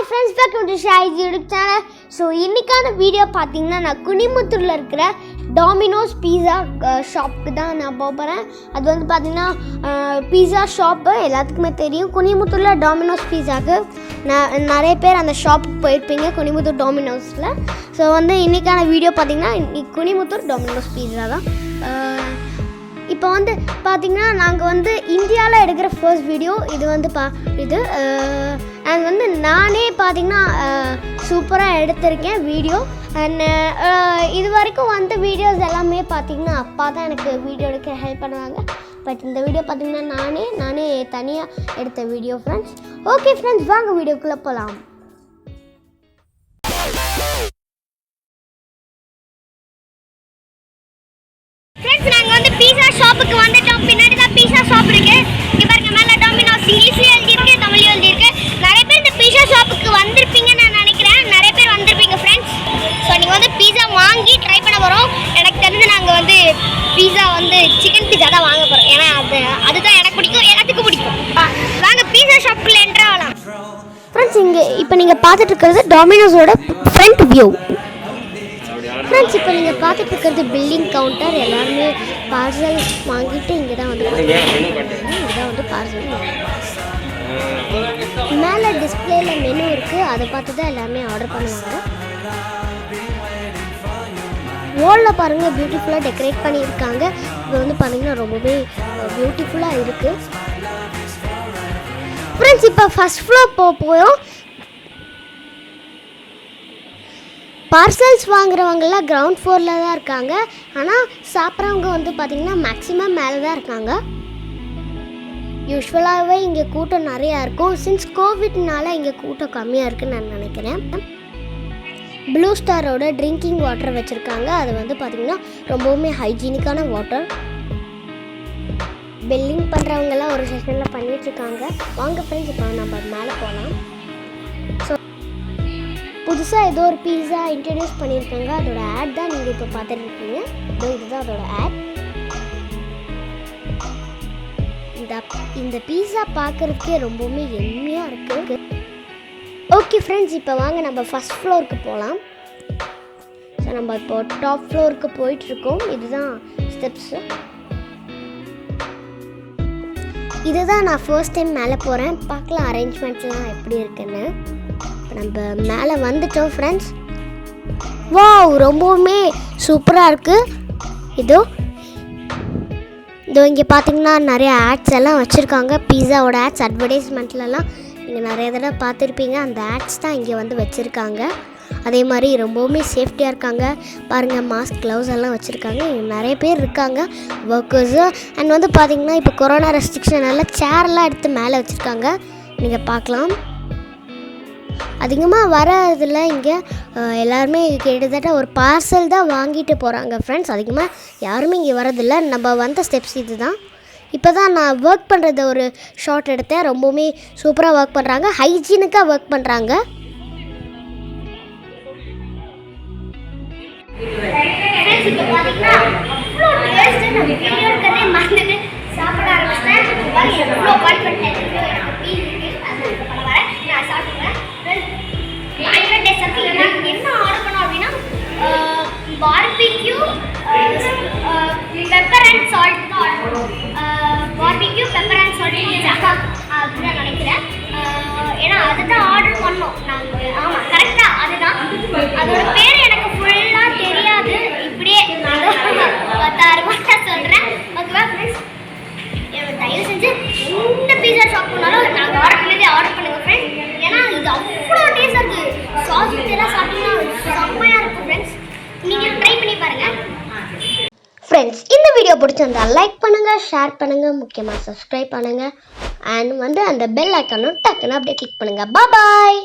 Hi friends, welcome to Shai's YouTube channel. So இன்னைக்கான video பார்த்தீங்கன்னா நான் குனிமுத்தூர்ல இருக்கிற டாமினோஸ் பீஸா ஷாப்புக்கு தான் நான் போகிறேன். அது வந்து பார்த்தீங்கன்னா பீஸா ஷாப்பு எல்லாத்துக்குமே தெரியும். குனிமுத்தூரில் டாமினோஸ் பீஸாவுக்கு நிறைய பேர் அந்த ஷாப்புக்கு போயிருப்பீங்க குனிமுத்தூர் டாமினோஸில். ஸோ வந்து இன்றைக்கான வீடியோ பார்த்தீங்கன்னா குனிமுத்தூர் டாமினோஸ் பீஸா தான். இப்போ வந்து பார்த்திங்கன்னா நாங்கள் வந்து இந்தியாவில் எடுக்கிற ஃபர்ஸ்ட் வீடியோ இது வந்து அண்ட் வந்து நானே பார்த்திங்கன்னா சூப்பராக எடுத்திருக்கேன் வீடியோ. அண்ட் இது வரைக்கும் வந்த வீடியோஸ் எல்லாமே பார்த்திங்கன்னா அப்பா தான் எனக்கு வீடியோ எடுக்க ஹெல்ப் பண்ணுவாங்க. பட் இந்த வீடியோ பார்த்திங்கன்னா நானே தனியாக எடுத்த வீடியோ ஃப்ரெண்ட்ஸ். ஓகே ஃப்ரெண்ட்ஸ், வாங்க வீடியோக்குள்ளே போகலாம். நாங்கள் வந்து பீஸா ஷாப்புக்கு வந்துட்டோம். பின்னாடி தான் பீஸா ஷாப் இருக்கு. இங்கே பாருங்க, மேலே டாமினோஸ் இங்கிலீஷ்லேயும் எழுதியிருக்கு, தமிழ்லையும் எழுதியிருக்கு. நிறைய பேர் இந்த பீஸா ஷாப்புக்கு வந்திருப்பீங்கன்னு நான் நினைக்கிறேன். நிறைய பேர் வந்திருப்பீங்க ஃப்ரெண்ட்ஸ். ஸோ நீங்கள் வந்து பீஸா வாங்கி ட்ரை பண்ண போகிறோம். எனக்கு தெரிஞ்சு நாங்கள் வந்து பீஸா வந்து சிக்கன் பீஸா தான் வாங்க போகிறோம். ஏன்னா அதுதான் எனக்கு பிடிக்கும், எல்லாத்துக்கும் பிடிக்கும். வாங்க பீஸா ஷாப்பில் என்ட்ரு ஆகலாம் ஃப்ரெண்ட்ஸ். இங்கே இப்போ நீங்கள் பார்த்துட்டு இருக்கிறது டாமினோஸோட ஃப்ரண்ட் வியூ ஃப்ரெண்ட்ஸ். இப்போ நீங்கள் பார்த்துட்டு இருக்கிறது பில்லிங் கவுண்டர். எல்லாருமே பார்சல் வாங்கிட்டு இங்கே தான் வந்து பார்சல் மேலே டிஸ்பிளேல மெனு இருக்குது. அதை பார்த்து தான் எல்லாருமே ஆர்டர் பண்ணுவாங்க. வாலில் பாருங்கள், பியூட்டிஃபுல்லாக டெக்கரேட் பண்ணியிருக்காங்க. இது வந்து பார்த்தீங்கன்னா ரொம்பவே பியூட்டிஃபுல்லாக இருக்குது ஃப்ரெண்ட்ஸ். இப்போ ஃபஸ்ட் ஃப்ளோர் போகிறோம். பார்சல்ஸ் வாங்குறவங்களாம் கிரவுண்ட் ஃப்ளோரில் தான் இருக்காங்க. ஆனால் சாப்பிட்றவங்க வந்து பார்த்திங்கன்னா மேக்ஸிமம் மேலே தான் இருக்காங்க. யூஸ்வலாகவே இங்கே கூட்டம் நிறையா இருக்கும். சின்ஸ் கோவிட்னால இங்கே கூட்டம் கம்மியாக இருக்குதுன்னு நான் நினைக்கிறேன். ப்ளூ ஸ்டாரோட ட்ரிங்கிங் வாட்டர் வச்சுருக்காங்க. அது வந்து பார்த்திங்கன்னா ரொம்பவுமே ஹைஜீனிக்கான வாட்டர். பில்லிங் பண்ணுறவங்கெல்லாம் ஒரு செஷனில் பண்ணிகிட்ருக்காங்க. வாங்க ஃப்ரெண்ட்ஸ், இப்போ நம்ம மேலே போகலாம். ஸோ புதுசாக ஏதோ ஒரு பீஸா இன்ட்ரடியூஸ் பண்ணியிருக்காங்க. அதோட ஆட் தான் நீங்கள் இப்போ பார்த்துருக்கீங்க. இதுதான் அதோட ஆட். இந்த பீஸா பார்க்குறதுக்கே ரொம்பவுமே எம்மையாக இருக்குது. ஓகே ஃப்ரெண்ட்ஸ், இப்போ வாங்க நம்ம ஃபஸ்ட் ஃப்ளோருக்கு போகலாம். ஸோ நம்ம இப்போ டாப் ஃப்ளோருக்கு போயிட்டுருக்கோம். இதுதான் ஸ்டெப்ஸு. இதுதான் நான் ஃபர்ஸ்ட் டைம் மேலே போகிறேன். பார்க்கலாம் அரேஞ்ச்மெண்ட்லாம் எப்படி இருக்குன்னு. நம்ம மேலே வந்துட்டோம் ஃப்ரெண்ட்ஸ். வாவ், ரொம்பவுமே சூப்பராக இருக்குது. இதோ இங்கே பார்த்தீங்கன்னா நிறைய ஆட்ஸ் எல்லாம் வச்சுருக்காங்க. பீஸாவோட ஆட்ஸ் அட்வர்டைஸ்மெண்ட்லலாம் நீங்கள் நிறைய தடவை பார்த்துருப்பீங்க. அந்த ஆட்ஸ் தான் இங்கே வந்து வச்சுருக்காங்க. அதே மாதிரி ரொம்பவுமே சேஃப்டியாக இருக்காங்க. பாருங்கள், மாஸ்க், க்ளவுஸ் எல்லாம் வச்சுருக்காங்க. இங்கே நிறைய பேர் இருக்காங்க ஒர்க்கர்ஸு. அண்ட் வந்து பார்த்திங்கன்னா இப்போ கொரோனா ரெஸ்ட்ரிக்ஷனால சேர்லாம் எடுத்து மேலே வச்சுருக்காங்க. நீங்கள் பார்க்கலாம். அதிகமாக வரதில் இங்கே எல்லாருமே கிட்டத்தட்ட ஒரு பார்சல் தான் வாங்கிட்டு போகிறாங்க ஃப்ரெண்ட்ஸ். அதிகமாக யாருமே இங்கே வரதில்லை. நம்ம வந்த ஸ்டெப்ஸ் இது தான். இப்போ தான் நான் ஒர்க் பண்ணுறத ஒரு ஷார்ட் எடுத்தேன். ரொம்பவுமே சூப்பராக ஒர்க் பண்ணுறாங்க, ஹைஜீனிக்காக ஒர்க் பண்ணுறாங்க. என்ன ஆர்டர் பண்ணோம் அப்படின்னா பார்பிக்யூ பெப்பர் அண்ட் சால்ட் தான் ஆர்டர் பண்ணோம். பார்பிக்யூ பெப்பர் அண்ட் சால்ட் பீஸா அப்படின்னு நினைக்கிறேன். ஏன்னா அதுதான் ஆர்டர் பண்ணோம் நாங்கள். ஆமாம், கரெக்டாக அதுதான். அதோட பேர் எனக்கு ஃபுல்லாக தெரியாது. இப்படியே தாறுமாறாக சொல்கிறேன். ஓகேவா ஃப்ரெண்ட்ஸ், தயவு செஞ்சு எந்த பீஸா ஷாப் போனாலும் நாங்கள் ஆர்டர் பண்ணதே ஆர்டர் பண்ணுங்கள் ஃப்ரெண்ட்ஸ். ஏன்னா இது அவ்வளோ டேஸ்டாக இருக்குது. சாஸ் எல்லாம் சாப்பிட்டீங்கன்னா செம்மையாக இருக்கும் ஃப்ரெண்ட்ஸ். நீங்கள் ட்ரை பண்ணி பாருங்கள் ஃப்ரெண்ட்ஸ். இந்த வீடியோ பிடிச்சிருந்தா லைக் பண்ணுங்கள், ஷேர் பண்ணுங்கள், முக்கியமாக சப்ஸ்கிரைப் பண்ணுங்கள். அண்ட் வந்து அந்த பெல் ஐக்கானும் டக்குன்னு அப்படியே கிளிக் பண்ணுங்கள். பாய்.